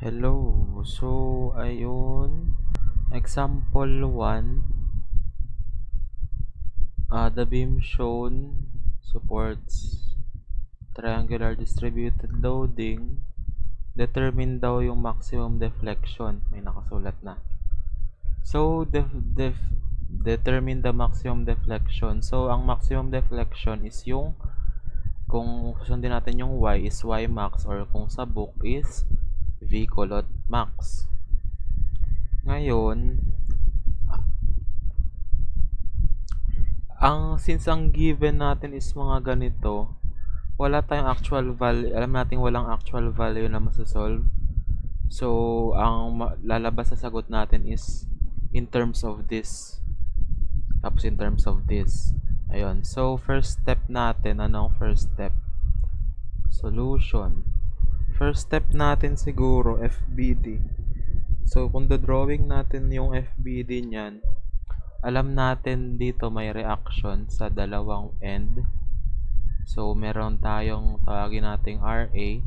Hello. So, ayun. Example 1. The beam shown supports triangular distributed loading. Determine daw yung maximum deflection. May nakasulat na. So, determine the maximum deflection. So, ang maximum deflection is yung kung susundin natin yung y is y max, or kung sa book is v kulot max. Ngayon, since ang given natin is mga ganito, wala tayong actual value. Alam natin walang actual value na masasolve. So, ang lalabas sa sagot natin is in terms of this. Tapos in terms of this. Ayun. So, first step natin. Anong first step? Solution. First step natin siguro, FBD. So, kung drawing natin yung FBD niyan, alam natin dito may reaction sa dalawang end. So, meron tayong tawagin nating RA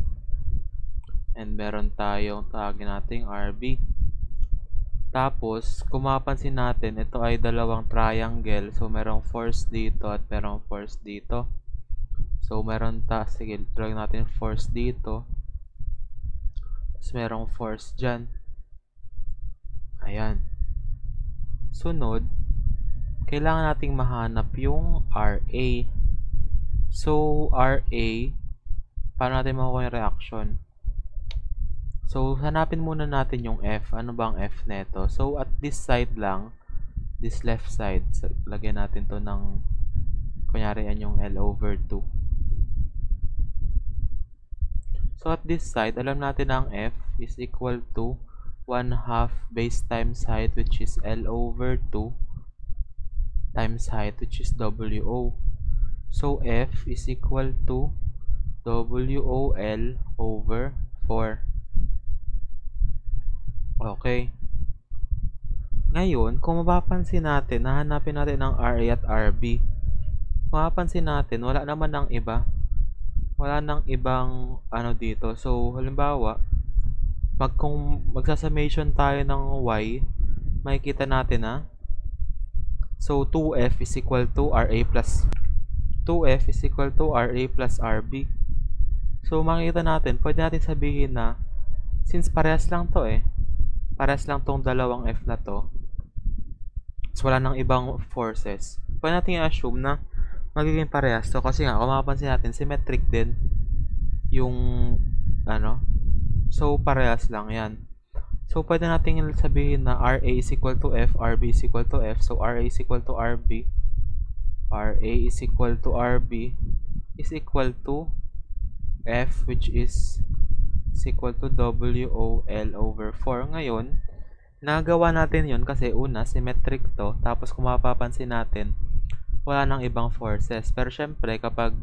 and meron tayong tawagin nating RB. Tapos, kung mapapansin natin, ito ay dalawang triangle. So, merong force dito at merong force dito. So, sige, drawing natin force dito. Tapos, merong force dyan. Ayan. Sunod, kailangan nating mahanap yung RA. So, RA, paano natin makuha yung reaction? So, hanapin muna natin yung F. Ano ba ang F neto? So, at this side lang, this left side, so, lagyan natin to ng, kunyari yan yung L over 2. So, at this side, alam natin na ang F is equal to 1/2 base times height, which is L over 2 times height, which is WO. So, F is equal to WOL over 4. Okay. Ngayon, kung mapapansin natin, nahanapin natin ang RA at RB. Kung mapapansin natin, wala naman ng iba. Wala nang ibang ano dito. So, halimbawa, kung magsasummation tayo ng y, makikita natin na so 2f is equal to RA plus 2f is equal to RA plus RB. So, makikita natin, pwede natin sabihin na since parehas lang to parehas lang tong dalawang f na to, so wala nang ibang forces, pwede natin i-assume na magiging parehas to kasi nga, kung mapapansin natin, symmetric din yung ano. So, parehas lang yan. So, pwede natin sabihin na RA is equal to F, RB is equal to F. So, RA is equal to RB. RA is equal to RB is equal to F, which is equal to WOL over 4. Ngayon, nagawa natin yon kasi una, symmetric to. Tapos, kung mapapansin natin, wala nang ibang forces. Pero, syempre, kapag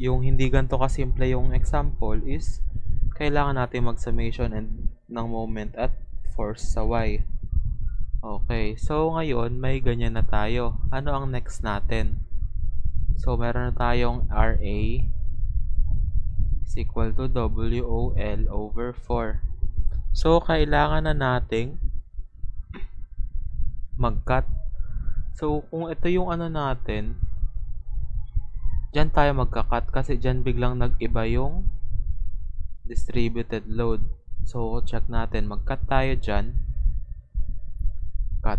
yung hindi ganito kasimple yung example is kailangan natin mag-summation and ng moment at force sa y. Okay, so ngayon may ganyan na tayo. Ano ang next natin? So meron na tayong RA is equal to WOL over 4. So kailangan na nating mag-cut. So kung ito yung ano natin, dyan tayo magka-cut kasi dyan biglang nag-iba yung distributed load. So, check natin. Mag-cut tayo dyan. Cut.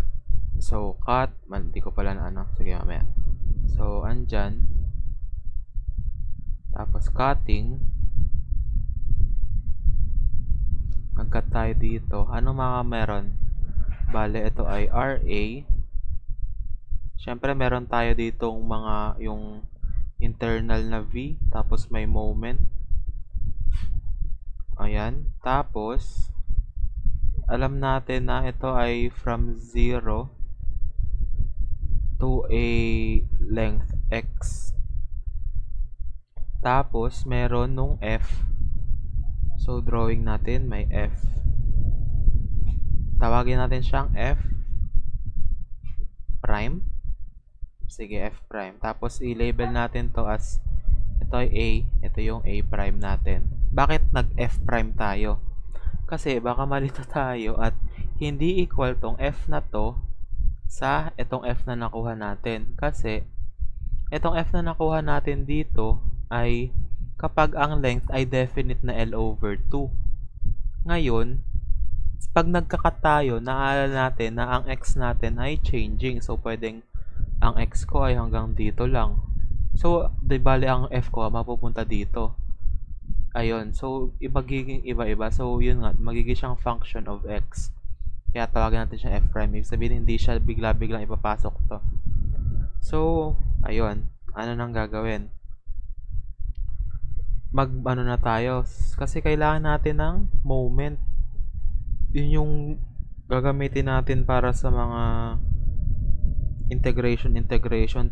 So, cut. Hindi ko pala na ano. Sige, mamaya. So, andyan. Tapos, cutting. Mag-cut tayo dito. Ano mga meron? Bale, ito ay RA. Siyempre, meron tayo ditong mga yung internal na V. Tapos, may moment. Ayan. Tapos, alam natin na ito ay from 0 to a length x. Tapos, meron nung f. So, drawing natin, may f. Tawagin natin siyang f prime. Sige, f prime. Tapos, i-label natin to as ito ay a. Ito yung a prime natin. Bakit nag-f prime tayo? Kasi baka malito tayo at hindi equal tong f na to sa itong f na nakuha natin. Kasi itong f na nakuha natin dito ay kapag ang length ay definite na L over 2. Ngayon, pag nagkakat tayo, naalala natin na ang x natin ay changing. So, pwedeng ang x ko ay hanggang dito lang. So, di bali ang f ko mapupunta dito. Ayun. So, magiging iba-iba. So, yun nga. Magiging siyang function of x. Kaya tawagan natin siya f prime. Ibig sabihin, hindi siya bigla-biglang ipapasok to. So, ayun. Ano nang gagawin? Ano na tayo. Kasi kailangan natin ng moment. Yun yung gagamitin natin para sa mga integration.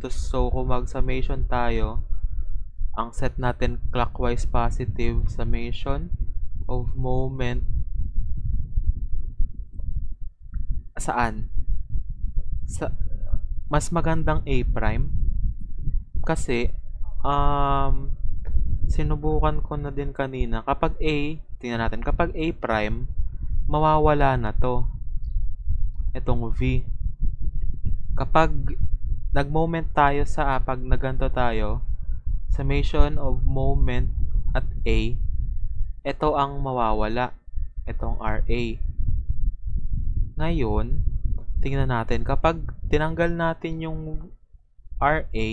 So, kung mag-summation tayo, ang set natin clockwise positive summation of moment saan? Mas magandang A prime kasi sinubukan ko na din kanina. Kapag A, tingnan natin, kapag A prime, mawawala na to. Itong V. Kapag nag-moment tayo sa pag naganto tayo, summation of moment at A, ito ang mawawala. Itong RA. Ngayon, tingnan natin, kapag tinanggal natin yung RA,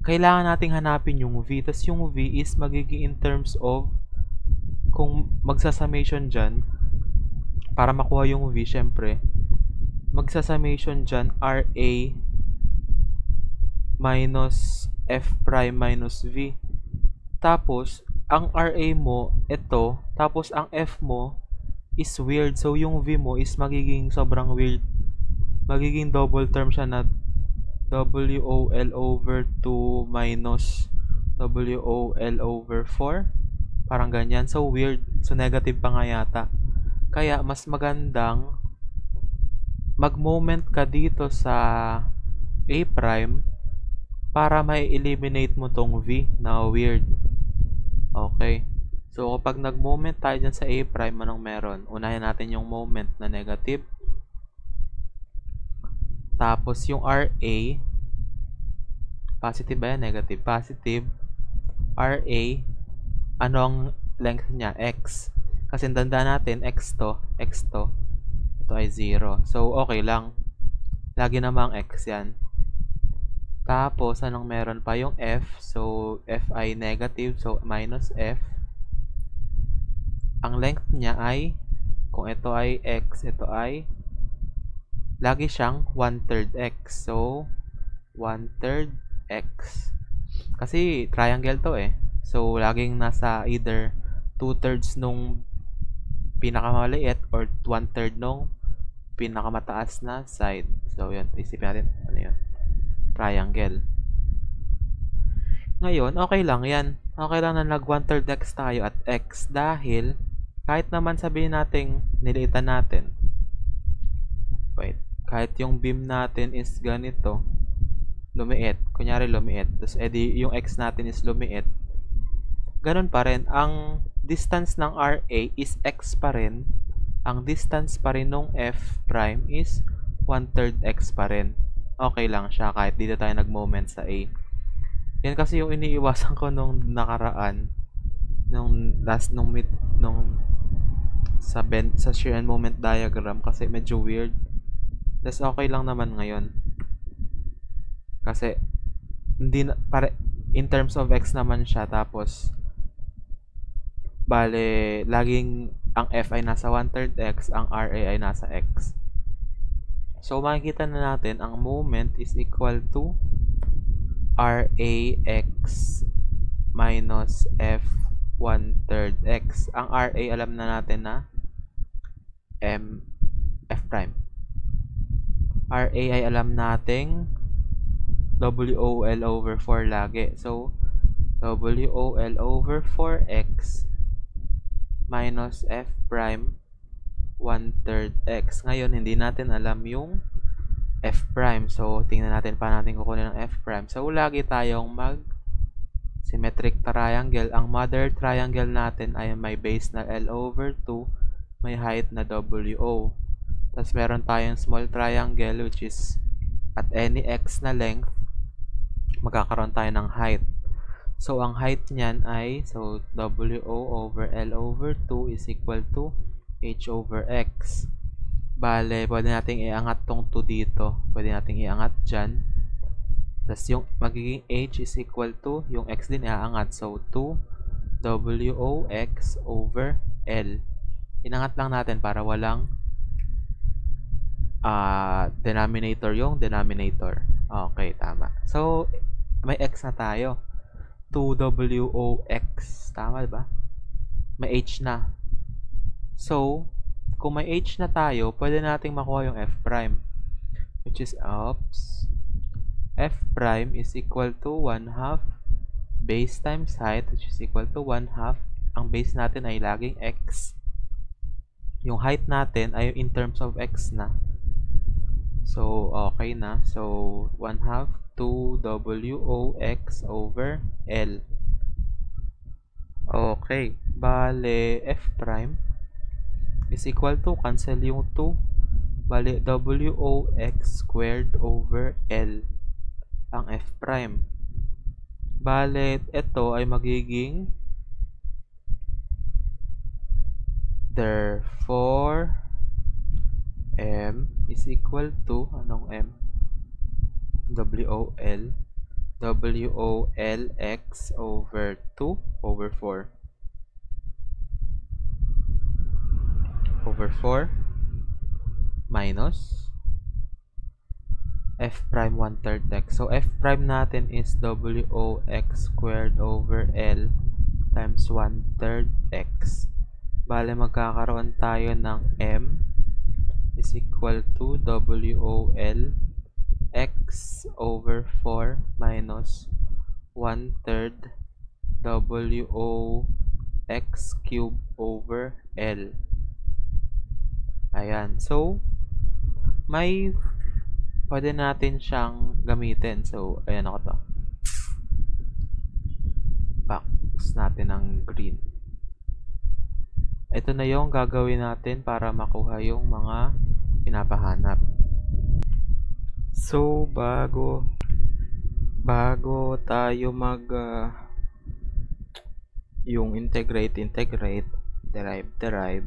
kailangan nating hanapin yung V. Tapos yung V is magiging in terms of, kung magsasummation dyan, para makuha yung V, syempre, magsasummation dyan, RA minus F prime minus V. Tapos, ang RA mo, ito, tapos ang F mo is weird. So, yung V mo is magiging sobrang weird. Magiging double term siya na WOL over 2 minus WOL over 4. Parang ganyan. So, weird. So, negative pa nga yata. Kaya, mas magandang mag-moment ka dito sa A prime para may eliminate mo tong V na weird. Okay. So, kapag nag-moment tayo dyan sa A prime, anong meron? Unahin natin yung moment na negative. Tapos, yung RA, positive ba yan? Negative. Positive. RA, anong length niya? X. Kasi tanda natin, X to. Ito ay 0. So, okay lang. Lagi namang X yan. Tapos, anong meron pa? Yung F. So, F ay negative. So, minus F. Ang length niya ay, kung ito ay X, ito ay, lagi siyang 1/3 X. So, 1/3 X. Kasi, triangle to eh. So, laging nasa either 2/3 nung pinakamaliit or 1/3 nung pinakamataas na side. So, yun. Isipin natin. Ano yun? Triangle. Ngayon, okay lang yan. Okay lang na nag 1/3 X tayo at X dahil kahit naman sabihin natin niliitan natin. Wait. Kahit yung beam natin is ganito, lumiit. Kunyari lumiit. Tapos edi yung X natin is lumiit. Ganun pa rin. Ang distance ng RA is X pa rin. Ang distance pa rin ng F prime is 1/3 X pa rin. Okay lang siya kahit dito tayo nag-moment sa A. Yan kasi yung iniiwasan ko nung nakaraan. Nung sa shear and moment diagram kasi medyo weird. That's okay lang naman ngayon. Kasi hindi na, in terms of X naman siya, tapos bale laging ang F ay nasa 1/3 X, ang RA ay nasa X. So makikita na natin ang moment is equal to RAX minus F 1/3 X. Ang RA alam na natin na F prime. RA ay alam nating WOL over 4 lagi. So, WOL over 4X minus F prime 1/3 X. Ngayon, hindi natin alam yung F prime. So, tingnan natin paano natin kukunin ng F prime. So, lagi tayong Symmetric triangle. Ang mother triangle natin ay may base na L over 2, may height na WO. Tapos meron tayong small triangle which is at any x na length, magkakaroon tayo ng height. So, ang height niyan ay, so, WO over L over 2 is equal to H over X. Bale, pwede nating iangat tong 2 dito. Pwede nating iangat dyan. Tapos, yung magiging H is equal to, yung X din iaangat. So, 2 WOX over L. Inangat lang natin para walang denominator yung denominator. Okay, tama. So, may X na tayo. 2WOX. Tama ba? May H na. So, kung may H na tayo, pwede nating makuha yung F prime. Which is, F prime is equal to 1/2 base times height, which is equal to 1/2. Ang base natin ay laging X. Yung height natin ay in terms of X na. So, okay na. So, 1/2 2WOX over L. Okay. Bale, F prime is equal to, cancel yung 2. Bale, WOX squared over L. Ang F prime. Bale, ito ay magiging, therefore, M is equal to, anong M? WOL WOLX over 2 over 4 over 4 minus F prime 1/3 X. So, F prime natin is WOX squared over L times 1/3 X. Bale, magkakaroon tayo ng M is equal to WOL X over 4 minus 1/3 WOX cube over L. Ayan. So, may pwede natin siyang gamitin. So, ayan ako to. Box natin ng green. Ito na yung gagawin natin para makuha yung mga pinapahanap. So, bago tayo yung integrate, derive,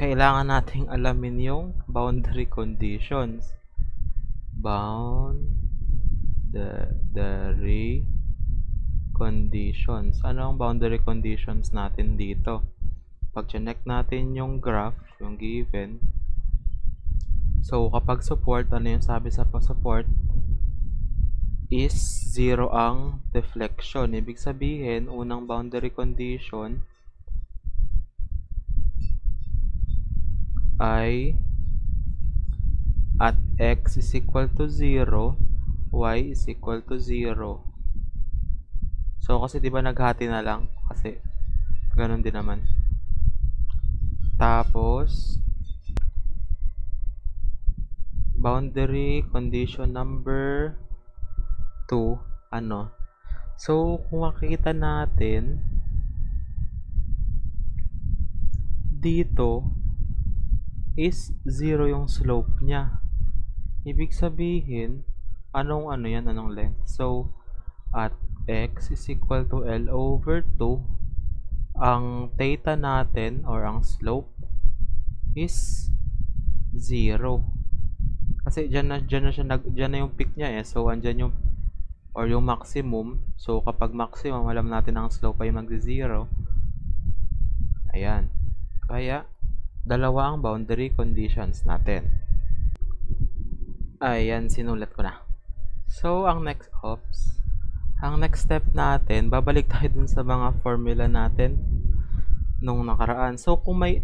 kailangan nating alamin yung boundary conditions. Boundary conditions. Ano ang boundary conditions natin dito? Pag connect natin yung graph, yung given, so kapag support, ano yung sabi sa support? Is 0 ang deflection. Ibig sabihin, unang boundary condition ay at x is equal to 0, y is equal to 0. So, kasi diba naghati na lang? Kasi, ganun din naman. Tapos, boundary condition number 2, ano? So, kung makikita natin, dito is 0 yung slope niya. Ibig sabihin, anong length? So, at x is equal to L over 2, ang theta natin, or ang slope, is 0. Kasi dyan na yung peak niya eh. So, andyan yung, or yung maximum. So, kapag maximum, alam natin ang slope ay mag-0. Ayan. Kaya, dalawa ang boundary conditions natin. Ayan, sinulat ko na. So, ang next step natin, babalik tayo dun sa mga formula natin nung nakaraan. So, kung may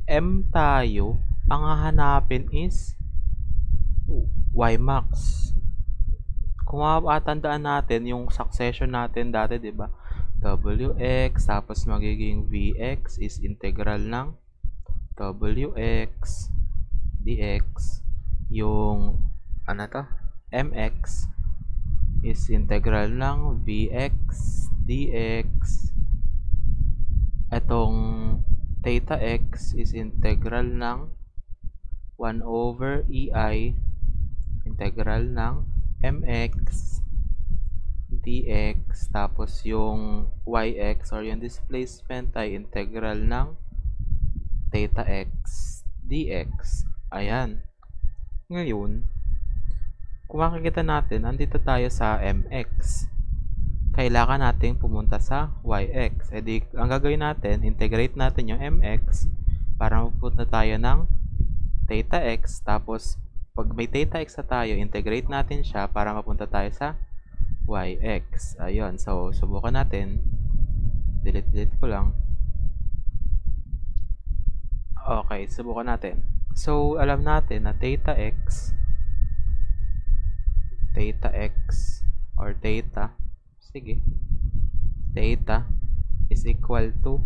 M tayo, ang hahanapin is Y max. Kung matatandaan natin yung succession natin dati, di ba? WX, tapos magiging VX is integral ng WX dx, yung MX is integral ng Vx dx. Itong theta x is integral ng 1 over EI integral ng mx dx. Tapos yung yx or yung displacement ay integral ng theta x dx. Ayan. Ngayon, kung makikita natin, andito tayo sa mx. Kailangan nating pumunta sa yx. E di, ang gagawin natin, integrate natin yung mx para mapunta tayo ng theta x. Tapos, pag may theta x na tayo, integrate natin siya para mapunta tayo sa yx. Ayun. So, subukan natin. Delete ko lang. Okay, subukan natin. So, alam natin na theta x or theta, sige, theta is equal to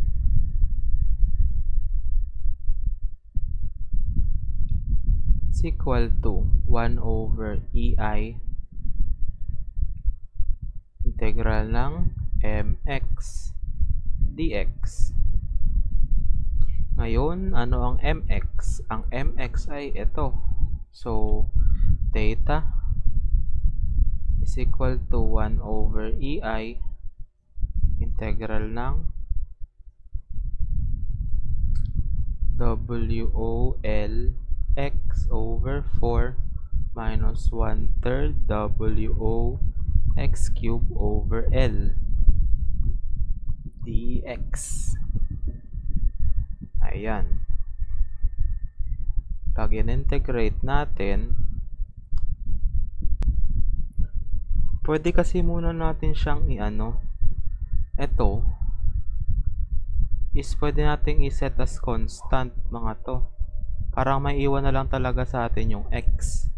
is equal to 1 over EI integral ng mx dx. Ngayon, ano ang mx? Ang mx ay ito. So, theta is equal to 1 over EI integral ng WOL x over 4 minus 1/3 WO x cube over L dx. Ayan. Pag in-integrate natin, pwede kasi muna natin siyang ito is pwede nating iset as constant, mga to. Parang may iwan na lang talaga sa atin yung x.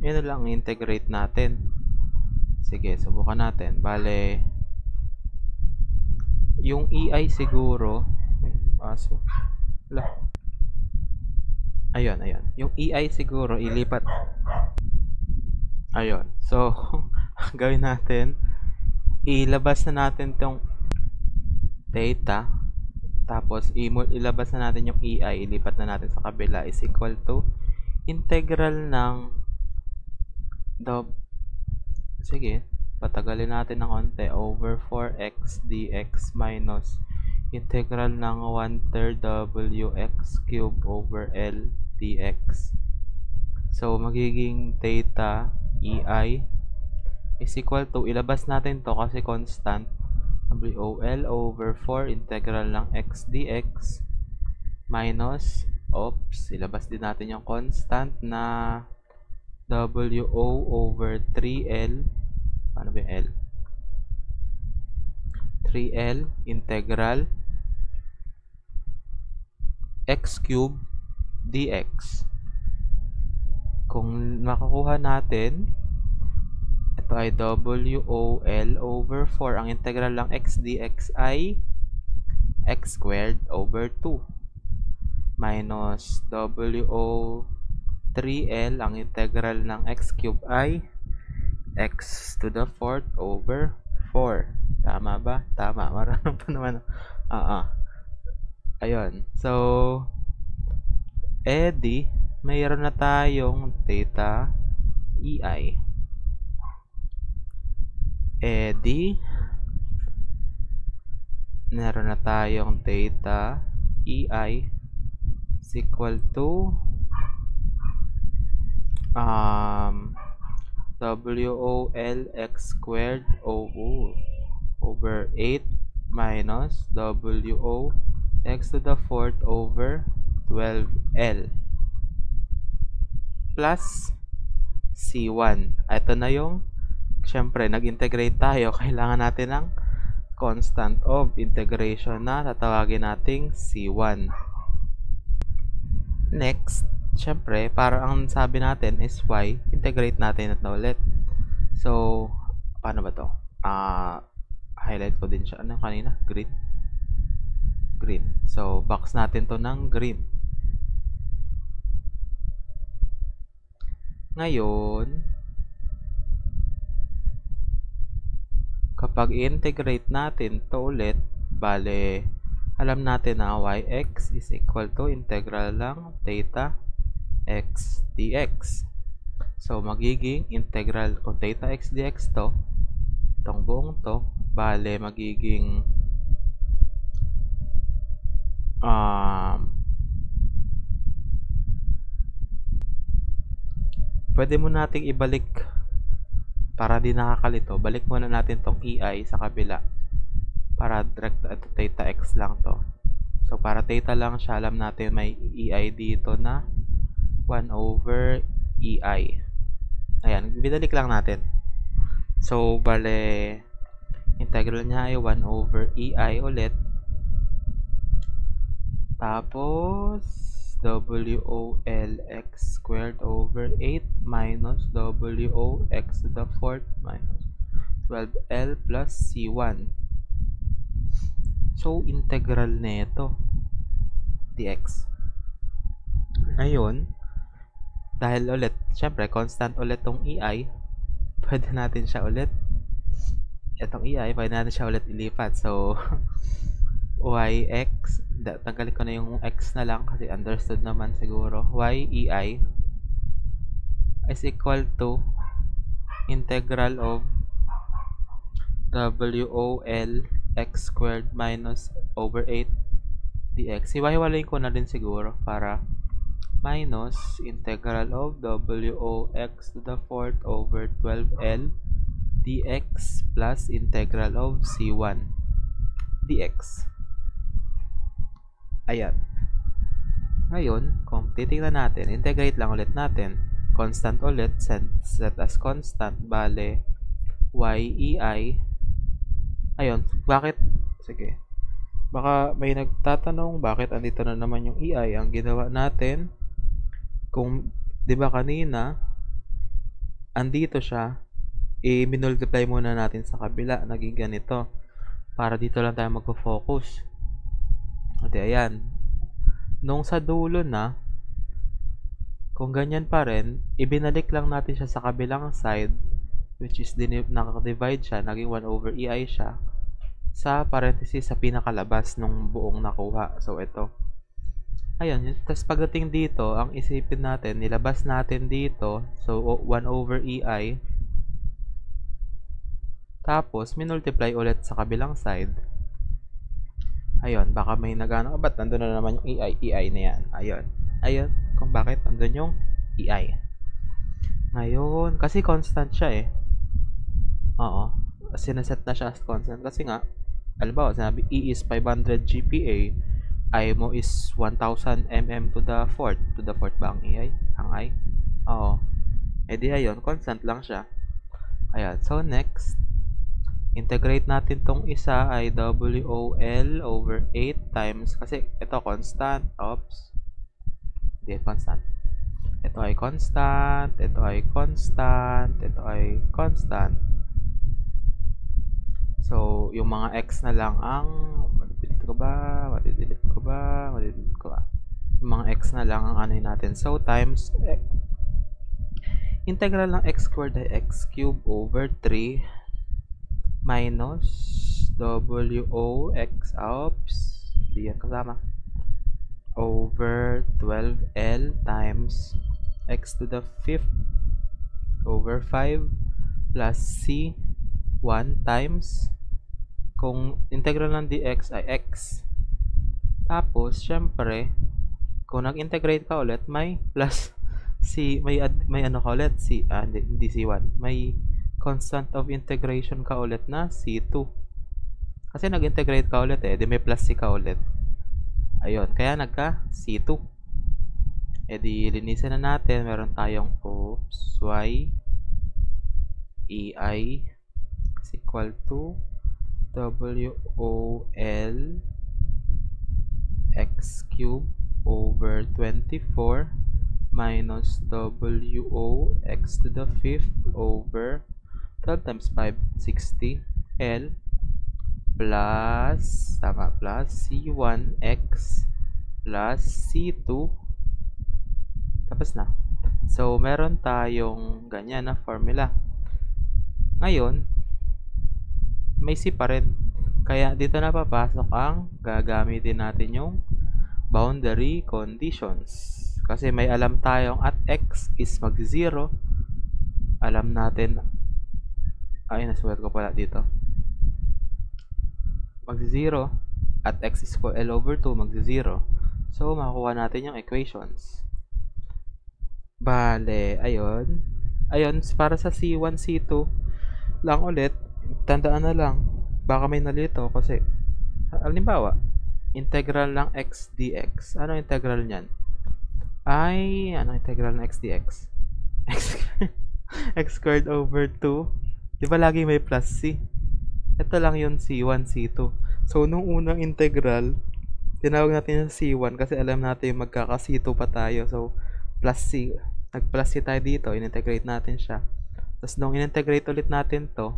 Yan na lang integrate natin. Sige, subukan natin. Bale, yung EI siguro, ayun. Yung EI siguro, ilipat. Ayun. So, gawin natin, ilabas na natin tong theta, tapos ilabas na natin yung EI, ilipat na natin sa kabila, is equal to integral ng sige, patagalin natin ng konti, over 4x dx minus integral ng 1/3 wx cube over L dx. So, magiging theta EI is equal to, ilabas natin to kasi constant, WOL over 4 integral ng x dx minus, ilabas din natin yung constant na WO over 3L, paano ba yung L? 3L integral x cube dx. Kung makukuha natin, ito ay WOL over 4. Ang integral ng x dx ay x squared over 2 minus WO 3L, ang integral ng x cube ay x to the 4th over 4. Tama ba? Tama. Marunong pa naman. Ayun. So, edi, mayroon na tayong theta EI. Edi, meron na tayong theta EI is equal to WOL x squared over 8 minus WO x to the 4th over 12L plus C1. Ito na yung, syempre, nag-integrate tayo. Kailangan natin ng constant of integration na tatawagin nating C1. Next, syempre, para ang sabi natin is y, integrate natin na ulit. So, paano ba to? Highlight ko din siya. Ano kanina? Green. So, box natin to ng green. Ngayon, Kapag i-integrate natin to ulit, bale, alam natin na yx is equal to integral lang theta x dx. So, magiging integral o theta x dx to, itong buong to, bale, magiging pwede mo nating ibalik para di nakakalito. Balik muna natin tong ei sa kabila para direct at theta x lang to. So, para theta lang siya, alam natin may ei dito na 1 over ei. Ayan, binalik lang natin. So, bale, integral niya ay 1 over ei ulit. Tapos, WOL x squared over 8 minus WO x to the fourth minus 12L plus C1. So, integral nito dx. Ngayon, dahil ulit, syempre, constant ulit tong ei, pwede natin siya ulit, itong ei, pwede natin siya ulit ilipat. So, yx, tanggalin ko na yung x na lang kasi understood naman siguro. Yei is equal to integral of WOL x squared minus over 8 dx. Hiwa-hiwalayin ko na din siguro para minus integral of WO x to the fourth over 12L dx plus integral of C1 dx. Ayan. Ngayon, kung titingnan natin, integrate lang ulit natin. Constant ulit, set as constant, bale, yei. Ayun, bakit? Sige. Baka may nagtatanong, bakit andito na naman yung ei? Ang ginawa natin, kung, di ba kanina, andito siya, i-multiply muna natin sa kabila, naging ganito. Para dito lang tayo magpo-focus. At ayan. Nung sa dulo na, kung ganyan pa rin, ibinalik lang natin siya sa kabilang side, which is nakaka-divide siya, naging 1 over ei siya, sa parenthesis sa pinakalabas nung buong nakuha. So, ito. Ayan. Tapos pagdating dito, ang isipin natin, nilabas natin dito, so 1 over ei, tapos, minultiply ulit sa kabilang side. Ayun, baka may nagano, ba't nandun na naman yung ei na yan? Ayun, kung bakit nandun yung ei. Ngayon, kasi constant siya eh. Oo, sinaset na siya as constant. Kasi nga, alam sinabi E is 500 GPa, I mo is 1000 mm to the fourth. To the fourth ba ang ei? Ang I? Oo. E di ayun, constant lang siya. Ayan, so next, integrate natin tong isa ay WOL over 8 times, kasi ito constant, hindi constant. Ito ay constant, ito ay constant, ito ay constant. So, yung mga x na lang ang, madidelete ko ba? Yung mga x na lang ang ano natin. So, times, integral ng x squared ay x cubed over 3 minus WOX di yan kasama, over 12L times x to the fifth over 5 plus C1 times, kung integral ng dx ay x. Tapos, syempre, kung nag-integrate ka ulit, may plus may ano ka ulit, hindi C1, may constant of integration ka ulit na C2. Kasi nag-integrate ka ulit di may plus C ka ulit. Ayun, kaya nagka C2. Di linisin na natin. Meron tayong y ei is equal to WOL x cubed over 24 minus WO x to the fifth over 12 times 5, 60 L plus C1x plus C2. Tapos na. So, meron tayong ganyan na formula. Ngayon, may C pa rin. Kaya dito na papasok ang gagamitin natin yung boundary conditions. Kasi may alam tayong at x is mag-0. Alam natin, ay nasulat ko pala dito. Mag-0 at x is equal L over 2 mag-0. So, makukuha natin yung equations. Bale, ayun. Ayun, para sa C1, C2 lang ulit, tandaan na lang, baka may nalito kasi, halimbawa, integral ng x dx. Ano integral niyan? Ay, ano integral ng x dx? X squared over 2. Di ba lagi may plus c? Ito lang yung C1, C2. So, nung unang integral, tinawag natin yung C1 kasi alam natin yung magkaka-C2 pa tayo. So, plus C. Nag-plus C tayo dito. In-integrate natin siya. Tapos, nung in-integrate ulit natin to,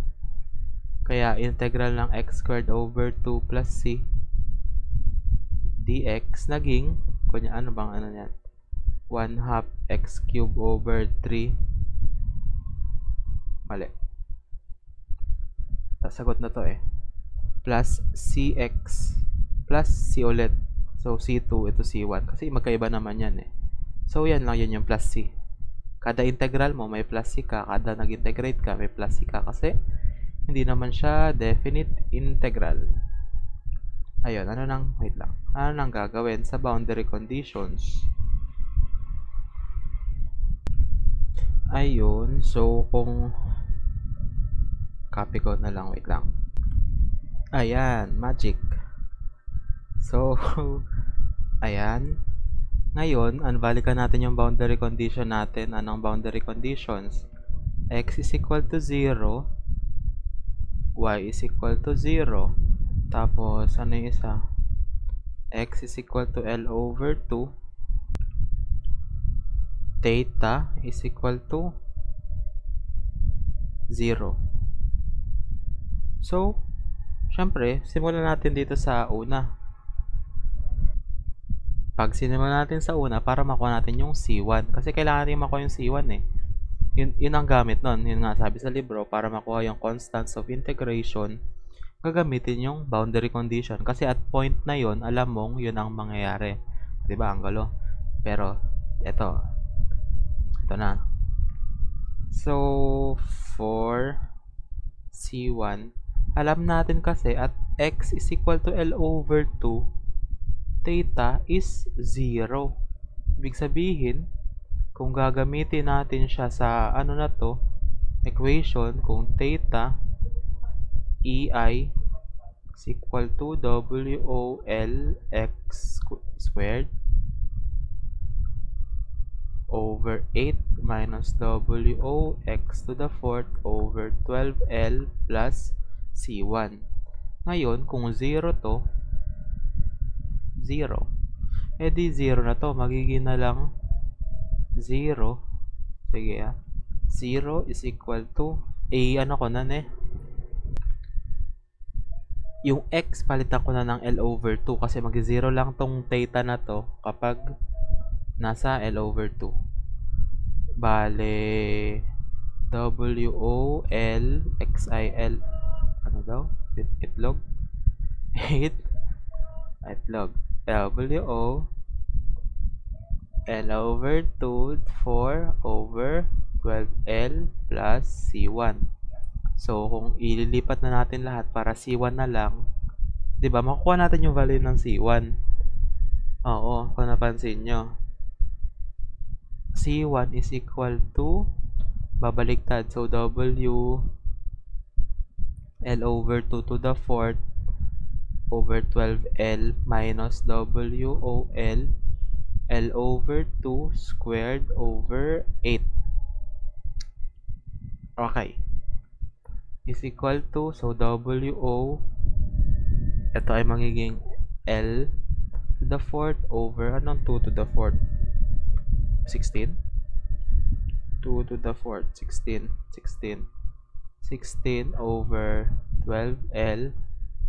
kaya integral ng x squared over 2 plus c dx naging, kunya ano bang ano yan? 1/2 x cube over 3. Mali. Sagot na to eh. Plus cx plus c ulit. So, c2, ito c1. Kasi magkaiba naman yan eh. So, yan lang yun yung plus c. Kada integral mo, may plus c ka. Kada nag-integrate ka, may plus c ka. Kasi, hindi naman siya definite integral. Ayun, wait lang. Ano nang gagawin sa boundary conditions? Ayun, so kung copy ko na lang, wait lang. Ayan, magic. So, ayan. Ngayon, balikan natin yung boundary condition natin. Anong boundary conditions? X is equal to 0. Y is equal to 0. Tapos, ano yung isa? X is equal to L over 2. Theta is equal to 0. So, syempre, simulan natin dito sa una. Pag sinimulan natin sa una, para makuha natin yung C1. Kasi kailangan natin makuha yung C1 eh. Yun ang gamit nun. Yun nga sabi sa libro, para makuha yung constants of integration, gagamitin yung boundary condition. Kasi at point na yun, alam mong yun ang mangyayari. Diba, ang gulo? Pero, ito na. So, for C1, alam natin kasi at x is equal to L over 2, theta is 0. Ibig sabihin, kung gagamitin natin siya sa ano na to, equation, kung theta EI is equal to WOL x squared over 8 minus WO x to the 4th over 12L plus C1. Ngayon, kung 0 to, 0. Eh di 0 na to, magiging na lang 0. Sige 0 is equal to, ano ko na yung x, palitan ko na ng L over 2 kasi mag-0 lang tong theta na to kapag nasa L over 2. Bale, WOL XIL, ano daw? Itlog? 8 itlog. WO L over 2 4 over 12L plus C1. So, kung ililipat na natin lahat para C1 na lang, 'di ba? Makukuha natin yung value ng C1. Oo, kung napansin nyo. C1 is equal to, babaliktad. So, W L over 2 to the 4th over 12L minus WOL L over 2 squared over 8. Okay. Is equal to, so WO, ito ay magiging L to the 4th over, anong 2 to the 4th? 16? 2 to the 4th, 16 over 12L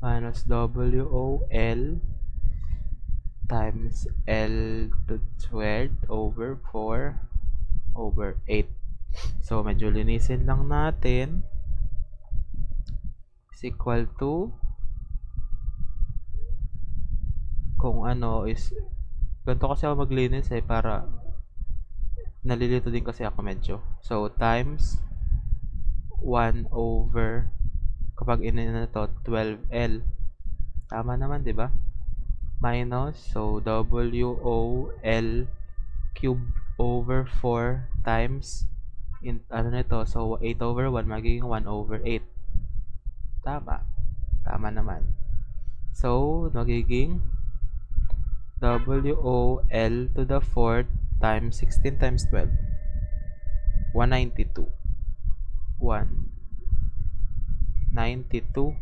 minus WOL times L to squared over 4 over 8. So, medyo linisin lang natin. is equal to, kung ano is, ganito kasi ako maglinis para nalilito din kasi ako medyo. So, times 1 over, kapag na to, 12L. Tama naman, di ba? Minus, so WOL cube over 4 times, ano nito, so 8 over 1, magiging 1 over 8. Tama. Tama naman. So, magiging WOL to the 4th times 16 times 12. 192. 192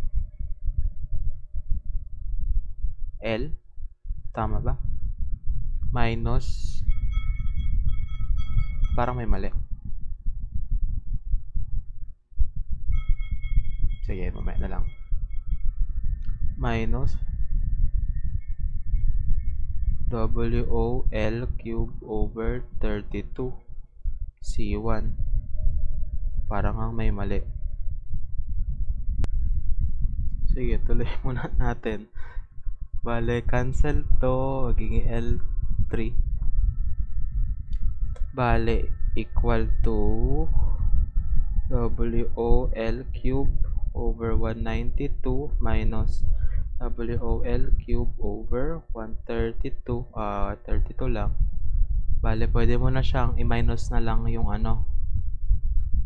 L. Tama ba? Minus, parang may mali. Sige, mamaya na lang. Minus WOL cube over 32 C1. Parang ang may mali. Sige, tuloy muna natin. Bale, cancel to. Magiging L3. Bale, equal to WOL cube over 192 minus WOL cube over 132. 32 lang. Bale, pwede mo na siyang i-minus na lang yung ano.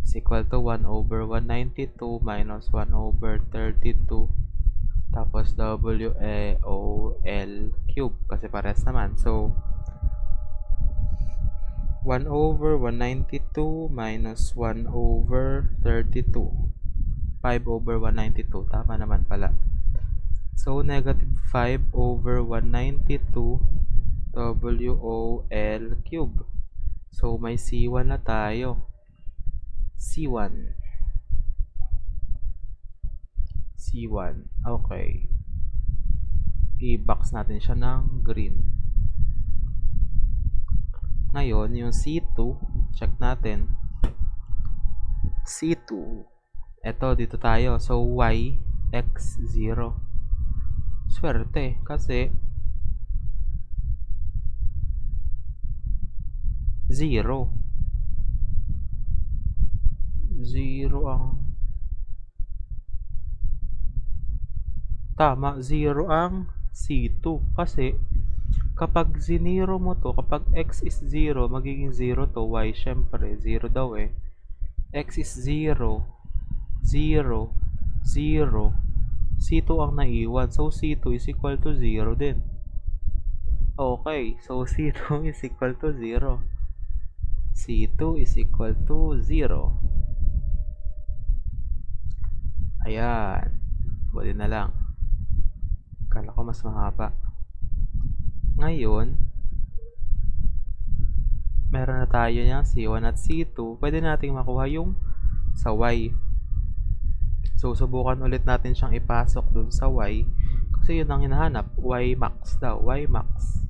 Is equal to 1 over 192 minus 1 over 32. Tapos WOL cube. Kasi pares naman. So, 1 over 192 minus 1 over 32. 5 over 192. Tama naman pala. So, negative 5 over 192 WOL cube. So, may C1 na tayo. C1. Okay. I-box natin siya ng green. Ngayon, yung C2, check natin. C2. Ito, dito tayo. So, Y, X, 0. Swerte, kasi 0. 0 ang tama, 0 ang C2. Kasi, kapag zinero mo to, kapag X is 0, magiging 0 to. Y, syempre, 0 daw eh. X is 0, 0, 0. C2 ang naiwan. So, C2 is equal to 0 din. Okay, so C2 is equal to 0. C2 is equal to 0. Ayan. Pwede na lang. Kala ko mas mahaba. Ngayon, meron na tayo niyang C1 at C2. Pwede nating makuha yung sa Y. So, subukan ulit natin siyang ipasok dun sa Y. Kasi yun ang hinahanap. Y max daw. Y max.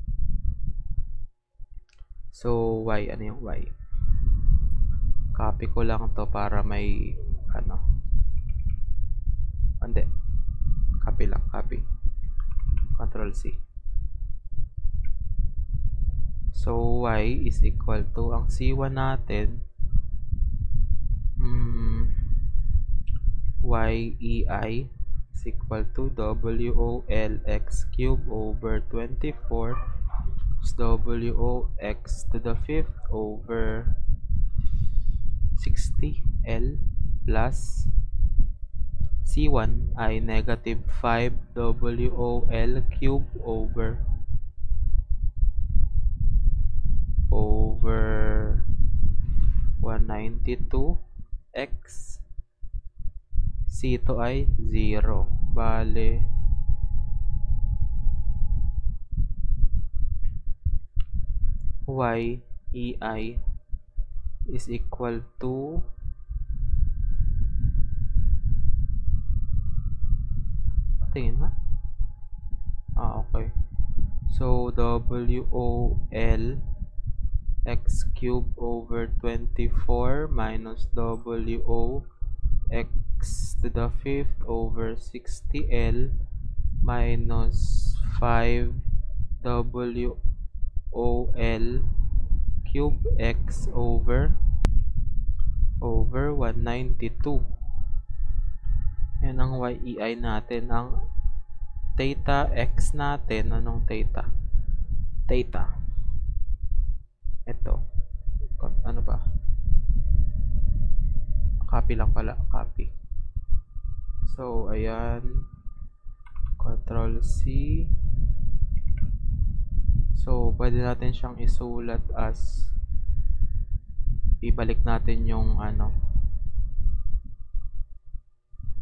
So, Y. Ano yung Y? Copy ko lang to para may ano. Hindi. Copy lang. Copy. Control C. So, Y is equal to, ang C1 natin, YEI is equal to WOLX cube over 24 is WOX to the 5th over 60L plus C1 ay negative 5 WOL cube over 192x. C2 ay 0. Bale, YEI is equal to tingin nga. Okay. So, WOL x cube over 24 minus WOX to the 5th over 60L minus 5WOL cube x over 192. Yan ang YEI natin. Ang theta x natin, anong theta? Theta. Ito. Ano ba? Copy lang pala. Copy. So, ayan. Control C. So, pwede natin siyang isulat as ibalik natin yung ano.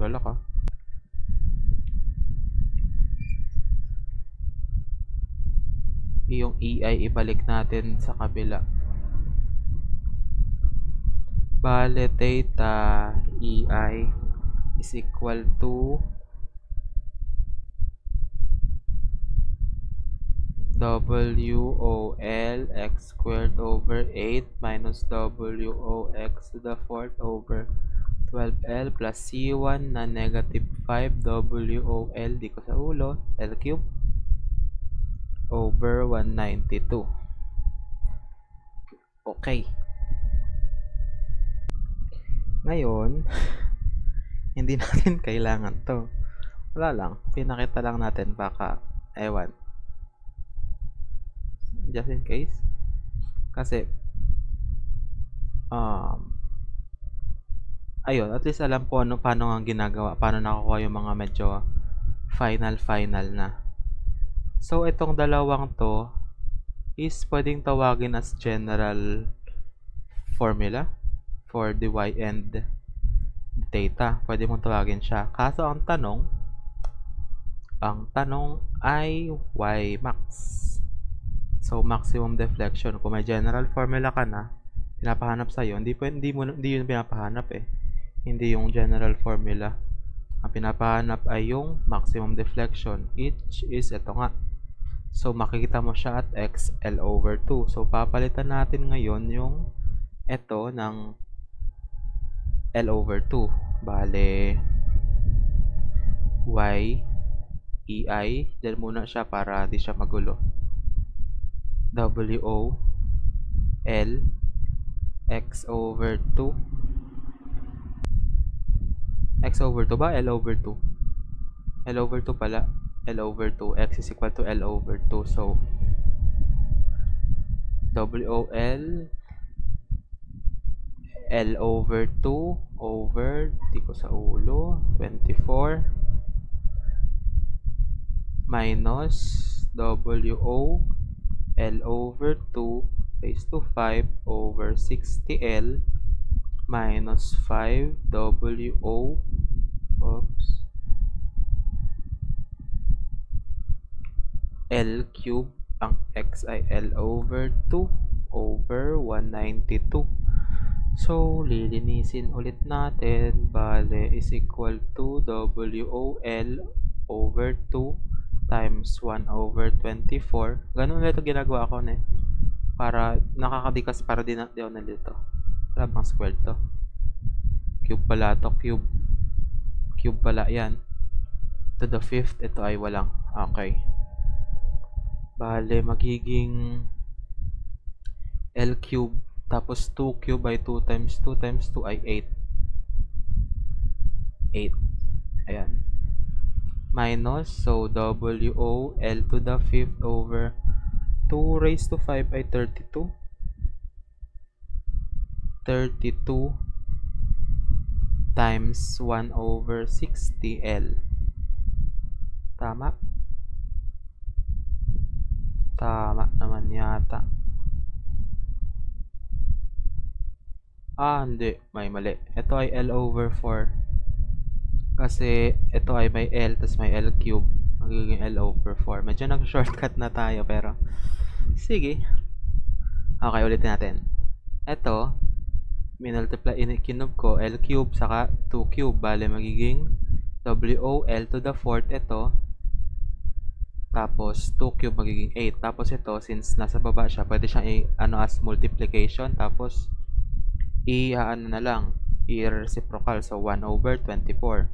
Wala ka. Yung EI ibalik natin sa kabila. Bale, theta EI is equal to WOL x squared over 8 minus WOX to the 4th over 12L plus C1 na negative 5 WOL, di ko sa ulo, L cube over 192. Okay. Ngayon, hindi natin kailangan to. Wala lang. Pinakita lang natin baka, ewan. Just in case. Kasi, ayun, at least alam ko paano ang ginagawa. Paano nakukuha yung mga medyo final na. So, itong dalawang to is pwedeng tawagin as general formula for the y and theta. Pwede mong tawagin siya. Kaso ang tanong ay y max. So maximum deflection. Kung may general formula ka na, pinapahanap sa'yo, hindi yun pinapahanap eh. Hindi yung general formula. Ang pinapahanap ay yung maximum deflection. Each is ito nga. So makikita mo siya at x L over 2. So papalitan natin ngayon yung ito ng L over 2. Bale, y EI. Diyan muna siya para di siya magulo. WO L x over 2. X over 2 ba? L over 2. L over 2 pala. L over 2. X is equal to L over 2. So, WOL L over 2 over, di ko sa ulo, 24 minus WO L over 2 raised to 5 over 60L minus 5 WO L cube. Ang x ay L over 2 over 192. So, lilinisin ulit natin. Bale is equal to WOL over 2 times 1 over 24. Ganun ulit ito ginagawa ko na eh. Para nakakadikas para di ako nalito. Wala bang squared to? Cube pala to. Cube pala yan. To the 5th, ito ay walang. Okay. Bale, magiging L cube. Tapos 2 cube ay 2 times 2 times 2 ay 8. 8. Ayan. Minus, so WO L to the 5th over 2 raised to 5 ay 32. 32 times 1 over 60L. Tama? Tama naman yata. Hindi. May mali. Ito ay L over 4. Kasi ito ay may L, tas may L cube. Magiging L over 4. Medyo nag-shortcut na tayo, pero sige. Okay, ulitin natin. Ito, minultiply, kinube ko, L cube, saka 2 cube. Bale, magiging WOL to the 4th ito. Tapos, 2 cube magiging 8. Tapos ito, since nasa baba siya, pwede siyang as multiplication. Tapos, ano na lang, i-reciprocal. So, 1/24.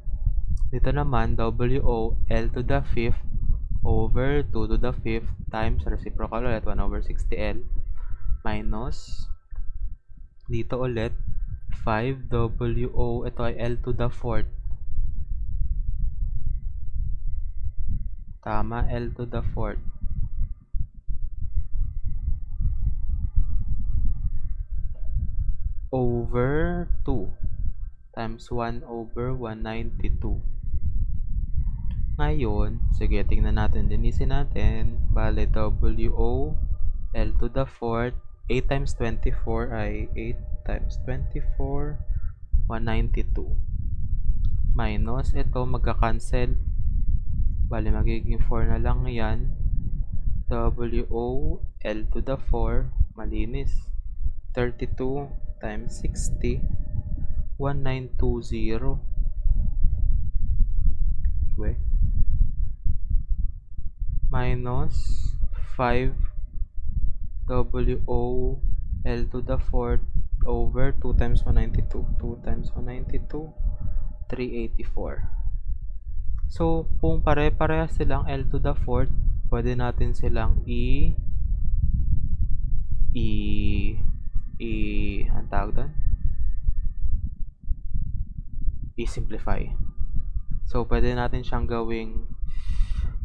Dito naman, WO, L to the 5th over 2 to the 5th times reciprocal ulit, 1/60L minus dito ulit 5WO, ito ay L to the 4th. Tama, L to the 4th. Over 2 times 1/192. Ngayon, sige, tingnan natin, linisin natin. Bale, WO, L to the 4th, 8 times 24 ay 8 times 24, 192. Minus, ito, magka-cancel. Bale, magiging 4 na lang yan. WO, L to the 4, malinis. 32 times 60, 1920. Okay. Minus 5 WO L to the 4th over 2 times 192. 2 times 192, 384. So, kung pare-parehas silang L to the 4th, pwede natin silang ang tawag doon? I-simplify. So, pwede natin siyang gawing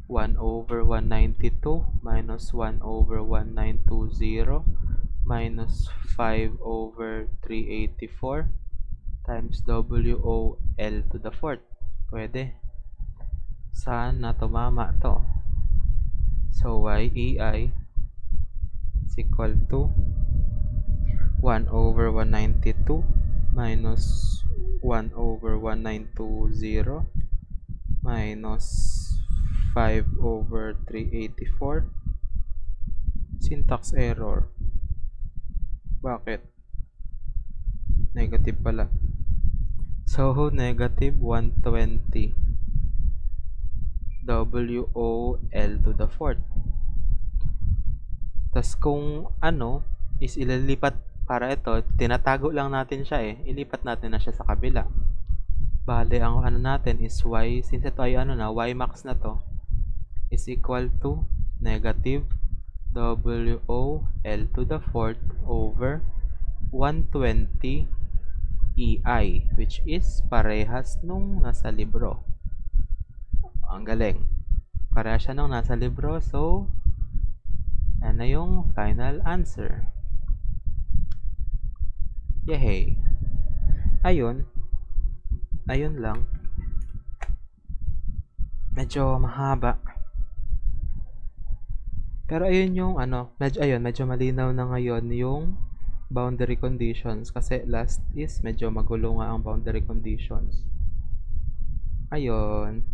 1/192 minus 1/1920 minus 5/384 times WO L to the 4th. Pwede. Saan na tumama to? So, YEI is equal to 1/192 minus 1/1920 minus 5/384. Syntax error. Bakit? Negative pala. So, negative 120 WO L to the 4th. Tas kung ano is ililipat para ito, tinatago lang natin siya eh. Ilipat natin na siya sa kabila. Bale, ang ano natin is y, since ito ay ano na, y max na to, is equal to negative WO L to the 4th over 120 EI, which is parehas nung nasa libro. Ang galing. Parehas siya nung nasa libro, so ano yung final answer. Yehey. Ayun lang. Medyo mahaba. Pero ayun yung ano, medyo malinaw na ngayon yung boundary conditions kasi last is medyo magulo nga ang boundary conditions. Ayun.